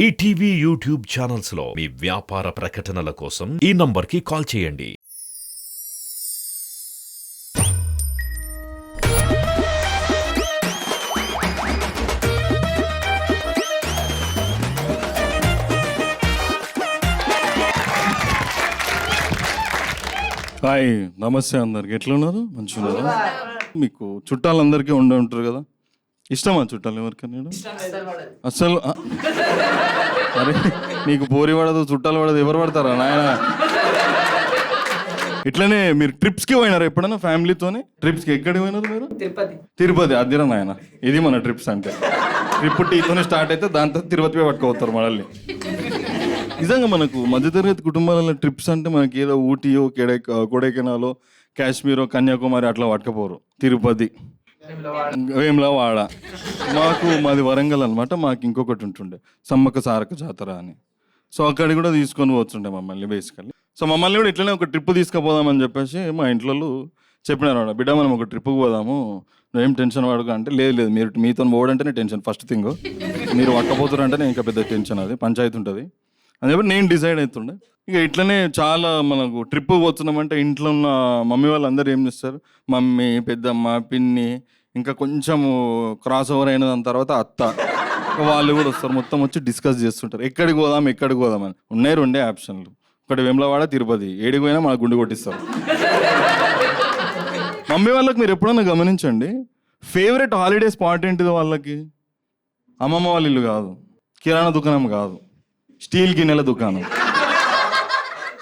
ETV YouTube channels లో మీ వ్యాపార ప్రకటనల కోసం ఈ నంబర్కి కాల్ చేయండి. హాయ్, నమస్తే అందరికి. ఎట్లా ఉన్నారు? మంచిగా ఉన్నారు? మీకు చుట్టాలందరికీ ఉండే ఉంటారు కదా, ఇష్టమా చుట్టాలు ఎవరికైనా? అసలు అరే, నీకు పోరి పడదు, చుట్టాలు పడదు, ఎవరు పడతారా నాయన? ఇట్లనే మీరు ట్రిప్స్కి పోయినారు ఎప్పుడైనా ఫ్యామిలీతోనే? ట్రిప్స్కి ఎక్కడికి పోయినారు మీరు? తిరుపతి. అదిరా నాయన, ఇది మన ట్రిప్స్ అంటే. ట్రిప్ టీతోనే స్టార్ట్ అయితే దాంతో తిరుపతి పట్టుకోతారు మనల్ని. నిజంగా మనకు మధ్యతరగతి కుటుంబాలలో ట్రిప్స్ అంటే మనకి ఏదో ఊటీయో కొడైకెనాలో కాశ్మీరో కన్యాకుమారి అట్లా పట్టుకపోరు. తిరుపతి, వేములవాడ. మాది వరంగల్ అనమాట. మాకు ఇంకొకటి ఉంటుండే సమ్మక్క సారక్క జాతర అని. సో అక్కడికి కూడా తీసుకొని పోతుండే మమ్మల్ని బేసికల్లీ. సో మమ్మల్ని కూడా ఇట్లనే ఒక ట్రిప్ తీసుకుపోదామని చెప్పేసి మా ఇంట్లో చెప్పినారు, బిడ్డ మనం ఒక ట్రిప్కి పోదాము, నువ్వేం టెన్షన్ పడక అంటే, లేదు మీరు మీతో పోవడంటేనే టెన్షన్, ఫస్ట్ థింగ్ మీరు పట్టపోతారంటేనే ఇంకా పెద్ద టెన్షన్, అది పంచాయతీ ఉంటుంది అని చెప్పి నేను డిసైడ్ అవుతుండే. ఇక ఇట్లనే చాలా మనకు ట్రిప్ పోతున్నామంటే ఇంట్లో ఉన్న మమ్మీ వాళ్ళందరూ ఏం చేస్తారు, మమ్మీ, పెద్దమ్మ, పిన్ని, ఇంకా కొంచెము క్రాస్ ఓవర్ అయిన దాని తర్వాత అత్త, వాళ్ళు కూడా వస్తారు. మొత్తం వచ్చి డిస్కస్ చేస్తుంటారు, ఎక్కడికి పోదామని. ఉన్నాయి రెండే ఆప్షన్లు, ఒకటి వేములవాడ, తిరుపతి. ఏడికి పోయినా మన గుండు కొట్టిస్తారు. మమ్మీ వాళ్ళకి మీరు ఎప్పుడన్నా గమనించండి, ఫేవరెట్ హాలిడే స్పాట్ ఏంటిది వాళ్ళకి? అమ్మమ్మ వాళ్ళ ఇల్లు కాదు, కిరాణా దుకాణం కాదు, స్టీల్ గిన్నెల దుకాణం.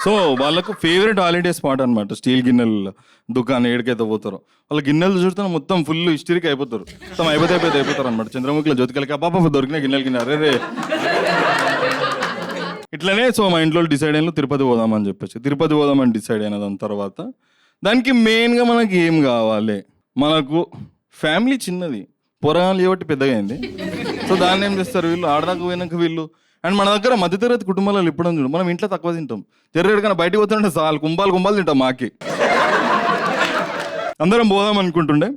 సో వాళ్ళకు ఫేవరెట్ హాలిడే స్పాట్ అనమాట స్టీల్ గిన్నెల దుకాణం. ఏడికైతే పోతారో వాళ్ళ గిన్నెలు చూస్తే మొత్తం ఫుల్ హిస్టరీకి అయిపోతారు, మొత్తం అయిపోతారు అనమాట. చంద్రముఖిలో జ్యోతికలకి పాప దొరికిన గిన్నెలు అరే. ఇట్లనే సో మా ఇంట్లో డిసైడ్ అయిన తిరుపతి పోదామని చెప్పేసి తిరుపతి పోదామని డిసైడ్ అయిన దాని తర్వాత దానికి మెయిన్గా మనకి ఏం కావాలి, మనకు ఫ్యామిలీ చిన్నది, పొరగాలు కాబట్టి పెద్దగా అయింది. సో దాన్ని ఏం చేస్తారు వీళ్ళు, ఆడదాకా పోయినాక వీళ్ళు. అండ్ మన దగ్గర మధ్యతరగతి కుటుంబాలలో ఎప్పుడని చూడు, మనం ఇంట్లో తక్కువ తింటాం, తెర్రెడికన్నా బయటకు పోతుంటే చాలు కుంభాలు తింటాం. మాకి అందరం పోదాం అనుకుంటుండే.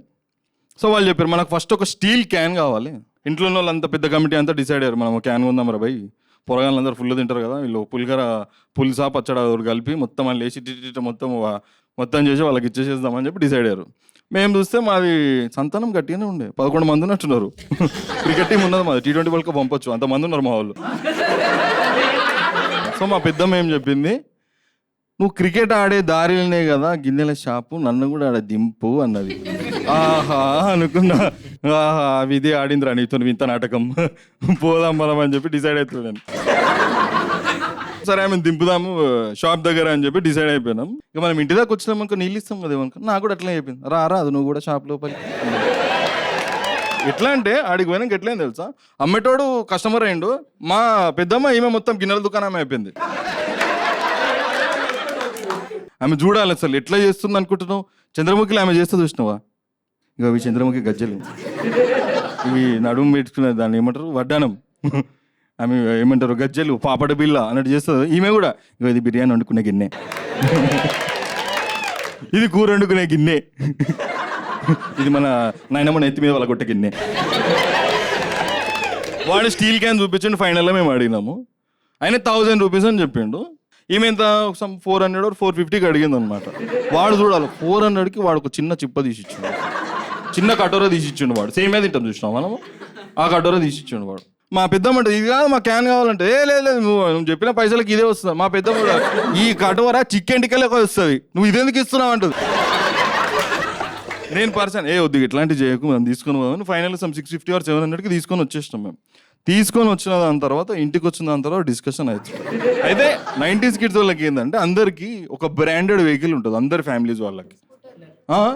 సో వాళ్ళు చెప్పారు మనకు ఫస్ట్ ఒక స్టీల్ క్యాన్ కావాలి. ఇంట్లో ఉన్న వాళ్ళంతా పెద్ద కమిటీ అంతా డిసైడ్ అయ్యారు, మనం క్యాన్ కొందాం రా భయ్, పొరగాళ్ళు అందరూ ఫుల్ తింటారు కదా, వీళ్ళు పులిసా పచ్చడి కలిపి మొత్తం వాళ్ళు వేసి మొత్తం చేసి వాళ్ళకి ఇచ్చేసేద్దామని చెప్పి డిసైడ్ అయ్యారు. మేము చూస్తే మాది సంతానం గట్టిగానే ఉండే, 11 మంది ఉన్నట్టున్నారు. క్రికెట్ టీం ఉన్నది మాది, T20 వరల్డ్ కప్ పంపొచ్చు, అంతమంది ఉన్నారు మా వాళ్ళు. సో మా పెద్దమ్మ ఏం చెప్పింది, నువ్వు క్రికెట్ ఆడే దారిలోనే కదా గిన్నెల షాపు, నన్ను కూడా ఆడ దింపు అన్నది. ఆహా అనుకున్నా, ఆహా విధి ఆడిందిరా నీతో ఇంత నాటకం, పోదాం మనం అని చెప్పి డిసైడ్ అవుతున్నాను. సరే ఆమె దింపుదాము షాప్ దగ్గర అని చెప్పి డిసైడ్ అయిపోయినాం. ఇక మనం ఇంటి దాకా వచ్చినాం అనుకో నీళ్ళు ఇస్తాం కదా ఏమనుకో, నాకు కూడా అట్లా అయిపోయింది, రా అది నువ్వు కూడా షాప్ లోపలి. ఎట్లా అంటే ఆడికి పోయినాక ఎట్లయింది తెలుసా, అమ్మేటోడు కస్టమర్ అయ్యిండు, మా పెద్దమ్మ ఈమె మొత్తం గిన్నెల దుకాణం అయిపోయింది. ఆమె చూడాలి అసలు ఎట్లా చేస్తుంది అనుకుంటున్నావు. చంద్రముఖిలో ఆమె చేస్తే చూసినావా, ఇక ఇవి చంద్రముఖి గజ్జలు, ఇవి నడుము పెట్టుకునే దాన్ని ఏమంటారు వడ్డానం, ఆమె ఏమంటారు గజ్జలు, పాపడ బిల్ల అన్నట్టు చేస్తుంది. ఈమె కూడా ఇక ఇది బిర్యానీ వండుకునే గిన్నె, ఇది కూర వండుకునే గిన్నె, ఇది మన నాయనమ్మ నెత్తి మీద వాళ్ళ కొట్టే గిన్నె. వాడు స్టీల్ క్యాన్ చూపించండి, ఫైనల్గా మేము అడిగినాము. ఆయన 1000 రూపీస్ అని చెప్పిండు. ఈమె ఎంత 400 or 450కి అడిగింది అనమాట. వాడు చూడాలి 400కి వాడు ఒక చిన్న చిప్ప తీసిచ్చిండు, చిన్న కటోర తీసిచ్చిండు. వాడు సేమే తింటాం చూసినాం మనము, ఆ కటోర తీసిచ్చిండు వాడు. మా పెద్దమ్మ అంటే ఇది కాదు మా క్యాన్ కావాలంటే, లేదు నువ్వు చెప్పిన పైసలకి ఇదే వస్తుంది. మా పెద్దమ్మ కూడా ఈ కటోర చికెన్ టిక్కలకి వస్తుంది, నువ్వు ఇదెందుకు ఇస్తున్నావు అంటుంది. నేను పర్సన్ వద్దు ఇట్లాంటివి చేయకు, మనం తీసుకొని పోదామని ఫైనల్ 650 or 700కి తీసుకొని వచ్చేసినాం. మేము తీసుకొని వచ్చిన దాని తర్వాత ఇంటికి వచ్చిన దాని తర్వాత డిస్కషన్ అవుతుంది. అయితే 90s కిడ్స్ వాళ్ళకి ఏంటంటే అందరికీ ఒక బ్రాండెడ్ వెహికల్ ఉంటుంది, అందరి ఫ్యామిలీస్ వాళ్ళకి.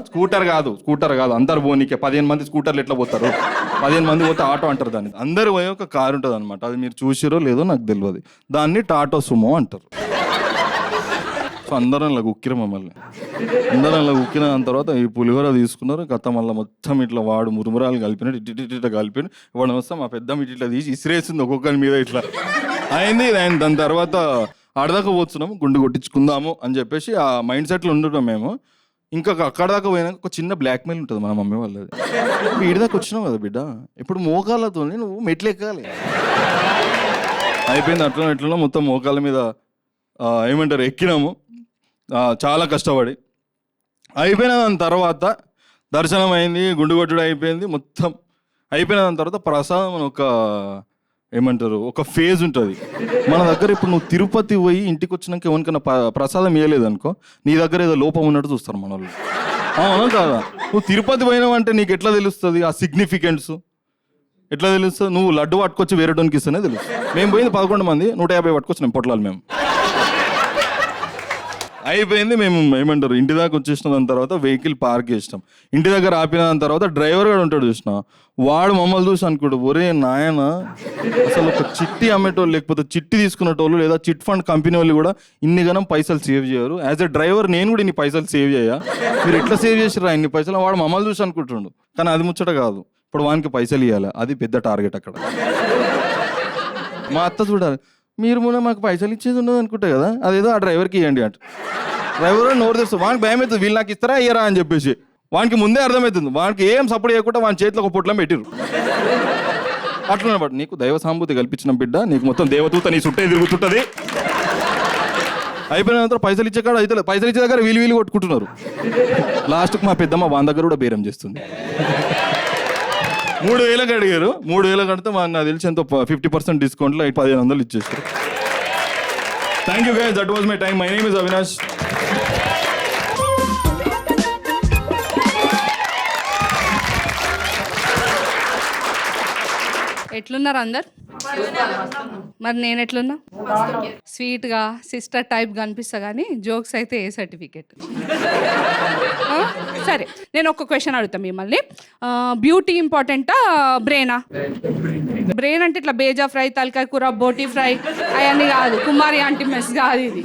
స్కూటర్ కాదు అందరు పోనీకే 15 మంది స్కూటర్లు ఎట్లా పోతారు, 15 మంది పోతే ఆటో అంటారు దాన్ని. అందరు పోయే ఒక కారు ఉంటుంది అనమాట, అది మీరు చూసిరో లేదో నాకు తెలియదు, దాన్ని టాటో సుమో అంటారు. సో అందరం ఇలా ఉక్కిర మమ్మల్ని, అందరం ఇలా ఉక్కిన దాని తర్వాత ఈ పులిహోర తీసుకున్నారు. గత మళ్ళీ మొత్తం ఇట్లా వాడు మురుమురాలు కలిపినట్టు ఇట్లా కలిపిన వాడు వస్తే మా పెద్ద ఇట్లా తీసి ఇసిరేసింది ఒక్కొక్కరి మీద ఇట్లా అయింది. దాని తర్వాత ఆడదాకా పోతున్నాము, గుండు కొట్టించుకుందాము అని చెప్పేసి ఆ మైండ్ సెట్లో ఉండుతాం మేము. ఇంకా అక్కడ దాకా పోయినాక ఒక చిన్న బ్లాక్మెయిల్ ఉంటుంది మన మమ్మీ వాళ్ళది, వీడి దాకా వచ్చినావు కదా బిడ్డ, ఇప్పుడు మోకాళ్ళతో నువ్వు మెట్లు ఎక్కాలి, అయిపోయింది అట్లా ఎట్లనో మొత్తం మోకాళ్ళ మీద ఏమంటారు ఎక్కినాము చాలా కష్టపడి. అయిపోయిన దాని తర్వాత దర్శనం అయింది, గుండు కొట్టుడు అయిపోయింది, మొత్తం అయిపోయిన దాని తర్వాత ప్రసాదం అని ఏమంటారు ఒక ఫేజ్ ఉంటుంది మన దగ్గర. ఇప్పుడు నువ్వు తిరుపతి పోయి ఇంటికి వచ్చినాక ఎవరికైనా ప్రసాదం ఇవ్వలేదు అనుకో, నీ దగ్గర ఏదో లోపం ఉన్నట్టు చూస్తారు మన వాళ్ళు. అవునా కాదా? నువ్వు తిరుపతి పోయినావు అంటే నీకు ఎట్లా తెలుస్తుంది ఆ సిగ్నిఫికెన్స్? ఎట్లా తెలుస్తుంది? నువ్వు లడ్డు పట్టుకొచ్చి వేరే టోన్కి ఇస్తేనే తెలుస్తుంది. మేము పోయింది 11 మంది, 150 పట్టుకొచ్చినాం పొట్లాలు మేము. అయిపోయింది. మేము ఏమంటారు ఇంటి దాకా వచ్చేసిన దాని తర్వాత వెహికల్ పార్క్ చేసినాం. ఇంటి దగ్గర ఆపిన దాని తర్వాత డ్రైవర్ గారు ఉంటాడు చూసిన, వాడు మమ్మల్ని చూసి అనుకోడు, ఒరే నాయన అసలు ఒక చిట్టి అమ్మేటోళ్ళు లేకపోతే చిట్టి తీసుకునేటోళ్ళు లేదా చిట్ ఫండ్ కంపెనీ వాళ్ళు కూడా ఇన్ని గనం పైసలు సేవ్ చేయరు. యాజ్ ఎ డ్రైవర్ నేను కూడా ఇన్ని పైసలు సేవ్ చేయ, మీరు ఎట్లా సేవ్ చేసిరా ఇన్ని పైసలు? వాడు మమ్మల్ని చూసి అనుకుంటుండు. కానీ అది ముచ్చట కాదు, ఇప్పుడు వానికి పైసలు ఇవ్వాలి, అది పెద్ద టార్గెట్ అక్కడ. మా అత్త చూడాలి, మీరు మొన్న మాకు పైసలు ఇచ్చేది ఉండదు అనుకుంటా కదా, అదేదో ఆ డ్రైవర్కి ఇవ్వండి అంట. డ్రైవర్ నోరు తెస్తుంది, వానికి భయం అవుతుంది, వీళ్ళు నాకు ఇస్తారా ఇయ్యరా అని చెప్పేసి. వానికి ముందే అర్థమవుతుంది, వానికి ఏం సపోర్ట్ చేయకుండా వాని చేతిలో ఒక పొట్లం పెట్టిరు. అట్లనే బట్ నీకు దైవ సాంబూతి కల్పించిన బిడ్డ, నీకు మొత్తం దేవదూత నీ చుట్టే తిరుగుతుంటుంది. అయిపోయిన తర్వాత పైసలు ఇచ్చే కాడ అయితే పైసలు ఇచ్చే దగ్గర వీలు కొట్టుకుంటున్నారు. లాస్ట్కి మా పెద్దమ్మ వాని దగ్గర కూడా బేరం చేస్తుంది. 3,000 అడిగారు, 3,000 కడితే నాకు తెలిసి ఎంతో 50% డిస్కౌంట్లో 1,500 ఇచ్చేస్తారు. Thank you guys, that was my time. My name is Avinash. ఎట్లున్నారు అందరు? మరి నేను ఎట్లున్నా? స్వీట్గా సిస్టర్ టైప్ కనిపిస్తా కానీ జోక్స్ అయితే ఏ సర్టిఫికేట్. సరే, నేను ఒక క్వశ్చన్ అడుగుతాను మిమ్మల్ని. బ్యూటీ ఇంపార్టెంటా బ్రెయినా? బ్రెయిన్ అంటే ఇట్లా బేజా ఫ్రై, తలకాయ కూర, బోటీ ఫ్రై అవన్నీ కాదు, కుమారి ఆంటీ మెస్ కాదు ఇది.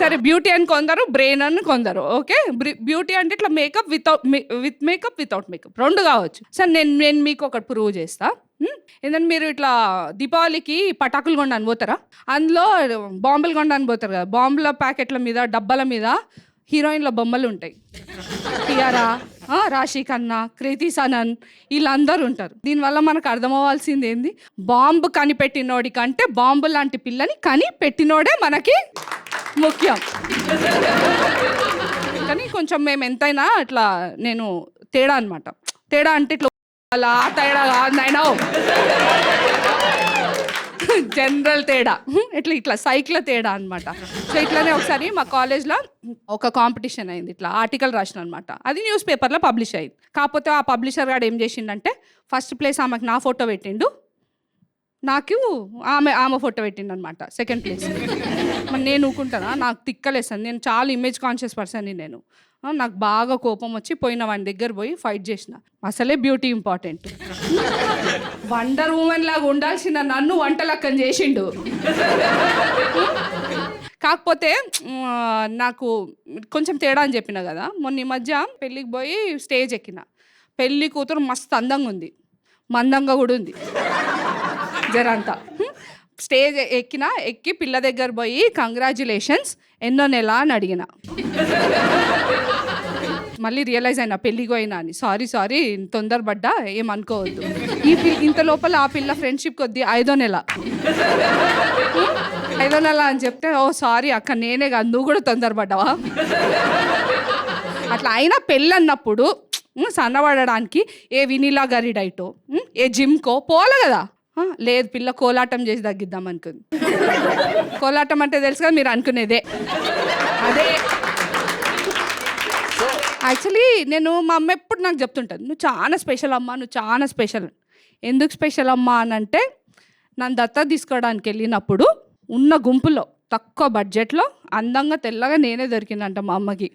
సరే, బ్యూటీ అని కొందరు, బ్రెయిన్ అని కొందరు. ఓకే, బ్యూటీ అంటే ఇట్లా makeup with makeup, without makeup రెండు కావచ్చు. సరే, నేను మీకు ఒకటి ప్రూవ్ చేస్తా. ఏంటంటే మీరు ఇట్లా దీపావళికి పటాకులు కొండని పోతారా? అందులో బాంబులు కొండని పోతారు కదా, బాంబుల ప్యాకెట్ల మీద, డబ్బాల మీద హీరోయిన్ల బొమ్మలు ఉంటాయి. కియారా, రాశి ఖన్నా, కృతి సనన్, వీళ్ళందరూ ఉంటారు. దీనివల్ల మనకు అర్థమవ్వాల్సింది ఏంది? బాంబు కనిపెట్టినోడి కంటే బాంబు లాంటి పిల్లని కనిపెట్టినోడే మనకి ముఖ్యం. కానీ కొంచెం మేము ఎంతైనా ఇట్లా నేను తేడా అనమాట. తేడా అంటే ఇట్లా అలా తేడా కాదు నాయనా, జనరల్ తేడా, ఇట్లా సైకిల్ తేడా అనమాట. సో ఇట్లానే ఒకసారి మా కాలేజ్లో ఒక కాంపిటీషన్ అయింది, ఇట్లా ఆర్టికల్ రాసిన అనమాట. అది న్యూస్ పేపర్లో పబ్లిష్ అయింది. కాకపోతే ఆ పబ్లిషర్ గారు ఏం చేసిండంటే ఫస్ట్ ప్లేస్ ఆమెకు నా ఫోటో పెట్టిండు, నాకు ఆమె ఫోటో పెట్టిండు అనమాట సెకండ్ ప్లేస్. మరి నేను ఊకుంటానా? నాకు తిక్కలేస్తాను, నేను చాలా ఇమేజ్ కాన్షియస్ పర్సన్ని నేను. నాకు బాగా కోపం వచ్చి పోయిన వాడి దగ్గర పోయి ఫైట్ చేసిన. అసలే బ్యూటీ ఇంపార్టెంట్. వండర్ ఉమెన్ లాగా ఉండాల్సిన నన్ను వంటలక్కని చేసిండు. కాకపోతే నాకు కొంచెం తేడా అని చెప్పిన కదా, మొన్న ఈ మధ్య పెళ్ళికి పోయి స్టేజ్ ఎక్కిన. పెళ్ళి కూతురు మస్తు అందంగా ఉంది, మందంగా కూడా ఉంది జరంతా. స్టేజ్ ఎక్కి పిల్ల దగ్గర పోయి కంగ్రాచ్యులేషన్స్ ఎన్నో నెల అని అడిగిన. మళ్ళీ రియలైజ్ అయినా పెళ్ళికి పోయినా అని. సారీ తొందరపడ్డా, ఏమనుకోవద్దు. ఇంత లోపల ఆ పిల్ల ఫ్రెండ్షిప్ కొద్ది 5వ నెల అని చెప్తే, ఓ సారీ అక్క, నేనే కాదు, నువ్వు కూడా తొందరపడ్డావా? అట్లా అయినా పెళ్ళి అన్నప్పుడు సన్నబడడానికి ఏ వినీలా గారి డైటో, ఏ జిమ్కో పోలే కదా. లేదు, పిల్ల కోలాటం చేసి తగ్గిద్దాం అనుకుంది. కోలాటం అంటే తెలుసు కదా, మీరు అనుకునేదే అదే. యాక్చువల్లీ మా అమ్మ ఎప్పుడు నాకు చెప్తుంటుంది, నువ్వు చాలా స్పెషల్ అమ్మా, నువ్వు చాలా స్పెషల్. ఎందుకు స్పెషల్ అమ్మా అని అంటే, నన్ను దత్త తీసుకోవడానికి వెళ్ళినప్పుడు ఉన్న గుంపులో తక్కువ బడ్జెట్లో అందంగా తెల్లగా నేనే దొరికిందంట మా అమ్మకి.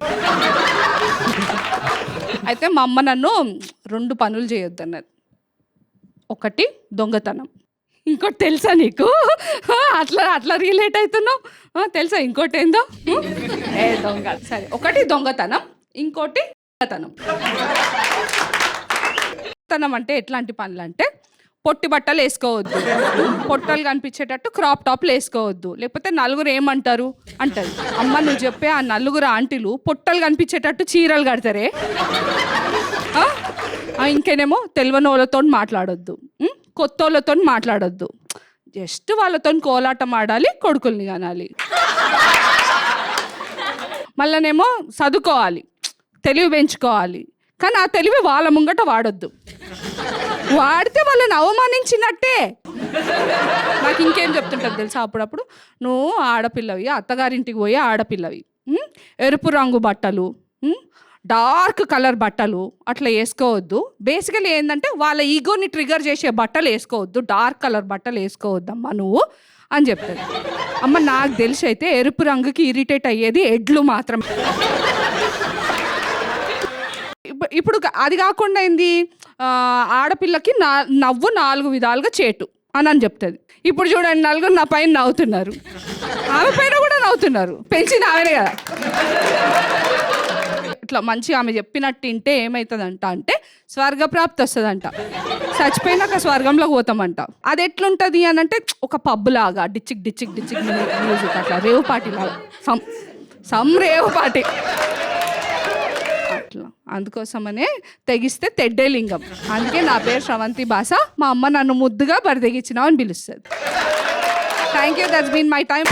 అయితే మా అమ్మ నన్ను 2 పనులు చేయొద్దు అన్నది. ఒకటి దొంగతనం, ఇంకోటి తెలుసా నీకు? అట్లా రిలేట్ అవుతున్నావు, తెలుసా ఇంకోటి ఏందో? దొంగ. సరే, ఒకటి దొంగతనం, ఇంకోటి దొంగతనం అంటే ఎట్లాంటి పనులు అంటే, పొట్టి బట్టలు వేసుకోవద్దు, పొట్టలు కనిపించేటట్టు క్రాప్ టాప్లు వేసుకోవద్దు, లేకపోతే నలుగురు ఏమంటారు అంటారు. అమ్మ నువ్వు చెప్పే ఆ నలుగురు ఆంటీలు పొట్టలు కనిపించేటట్టు చీరలు కడతారే. ఇంకేనేమో తెలియని వాళ్ళతో మాట్లాడొద్దు, కొత్త వాళ్ళతో మాట్లాడొద్దు, జస్ట్ వాళ్ళతో కోలాటం ఆడాలి, కొడుకుల్ని కనాలి. మళ్ళనేమో చదువుకోవాలి, తెలివి పెంచుకోవాలి. కానీ ఆ తెలివి వాళ్ళ ముంగట వాడొద్దు. వాడితే వాళ్ళని అవమానించినట్టే. నాకు ఇంకేం చెప్తుంటుంది తెలుసా అప్పుడప్పుడు, నువ్వు ఆడపిల్లవి, అత్తగారింటికి పోయి ఆడపిల్లవి, ఎరుపు రంగు బట్టలు, డార్క్ కలర్ బట్టలు అట్లా వేసుకోవద్దు. బేసికలీ ఏంటంటే వాళ్ళ ఈగోని ట్రిగర్ చేసే బట్టలు వేసుకోవద్దు, డార్క్ కలర్ బట్టలు వేసుకోవద్దమ్మా నువ్వు అని చెప్తారు. అమ్మ నాకు తెలిసి అయితే ఎరుపు రంగుకి ఇరిటేట్ అయ్యేది ఎడ్లు మాత్రమే. ఇప్పుడు అది కాకుండా ఏంది, ఆడపిల్లకి నవ్వు 4 విధాలుగా చేటు అని చెప్తుంది. ఇప్పుడు చూడండి, నలుగురు నా పైన నవ్వుతున్నారు, ఆమె పైన కూడా నవ్వుతున్నారు. పెంచింది ఆమెనే కదా. ఇట్లా మంచిగా ఆమె చెప్పినట్టు వింటే ఏమవుతుందంట అంటే స్వర్గప్రాప్తి వస్తుందంట. చచ్చిపోయినాక స్వర్గంలోకి పోతామంట. అది ఎట్లుంటుంది అని అంటే ఒక పబ్ లాగా డిచ్చిక్ డిచ్చిక్ డిచ్చిక్ మ్యూజిక్, అట్లా రేవ్ పార్టీ లాగా, సమ్ రేవ్ పార్టీ అట్లా. అందుకోసమనే తెగిస్తే తెడ్డే లింగం. అందుకే నా పేరు శ్రవంతి బాస. మా అమ్మ నన్ను ముద్దుగా బరిదెగించినావు అని పిలుస్తుంది. Thank you, that's been my time.